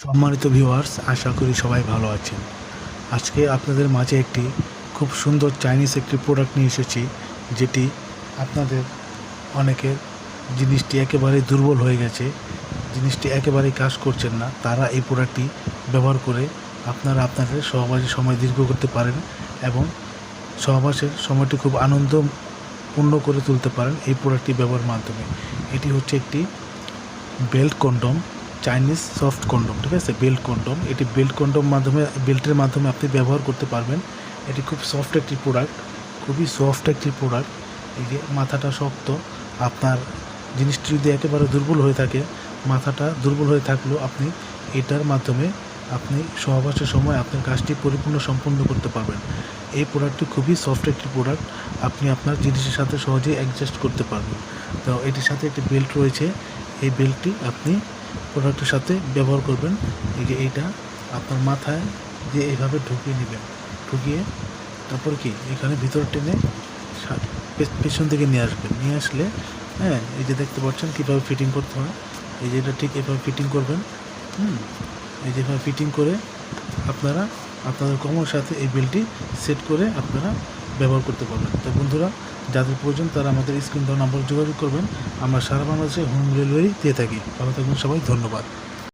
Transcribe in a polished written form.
সম্মানিত ভিউয়ার্স, আশা করি সবাই ভালো আছেন। আজকে আপনাদের মাঝে একটি খুব সুন্দর চাইনিজ একটি প্রোডাক্ট নিয়ে এসেছি, যেটি আপনাদের অনেকের জিনিসটি একেবারে দুর্বল হয়ে গেছে, জিনিসটি একেবারেই কাজ করছেন না। তারা এই প্রোডাক্টটি ব্যবহার করে আপনারা আপনাদের সহবাসের সময় দীর্ঘ করতে পারেন এবং সহবাসের সময়টি খুব আনন্দপূর্ণ করে তুলতে পারেন এই প্রোডাক্টটি ব্যবহারের মাধ্যমে। এটি হচ্ছে একটি belt condom, Chinese soft condom, ঠিক আছে। বেল্ট কন্ডম, এটি বেল্টের মাধ্যমে আপনি ব্যবহার করতে পারবেন। এটি খুব সফট একটি প্রোডাক্ট, খুবই সফট একটি প্রোডাক্ট। এই যে মাথাটা শক্ত, আপনার জিনিসটি যদি একেবারে দুর্বল হয়ে থাকে, মাথাটা দুর্বল হয়ে থাকলেও আপনি এটার মাধ্যমে আপনি সহবাসের সময় আপনার কাজটি সম্পূর্ণ করতে পারবেন। এই প্রোডাক্টটি খুবই সফট একটি প্রোডাক্ট, আপনি আপনার জিনিসের সাথে সহজেই অ্যাডজাস্ট করতে পারবেন। তো এটির সাথে একটি বেল্ট রয়েছে, এই বেল্টটি আপনি প্রোডাক্টের সাথে ব্যবহার করবেন। এই যে এইটা আপনার মাথায় দিয়ে এইভাবে ঢুকিয়ে নেবেন, ঢুকিয়ে তারপর কি এখানে ভিতর টেনে পেছন থেকে নিয়ে আসবেন। নিয়ে আসলে এই যে দেখতে পাচ্ছেন কীভাবে ফিটিং করতে হয়। এই যে এটা ঠিক এভাবে ফিটিং করবেন। এই যেভাবে ফিটিং করে আপনারা আপনাদের কোমরের সাথে এই বেল্টটি সেট করে আপনারা ব্যবহার করতে পারবেন। তো বন্ধুরা, যাদের প্রয়োজন তারা আমাদের স্ক্রিন দেওয়া নাম্বার যোগাযোগ করবেন। আমরা সারা বাংলাদেশে হোম ডেলিভারি দিয়ে থাকি। ভালো থাকবেন সবাই, ধন্যবাদ।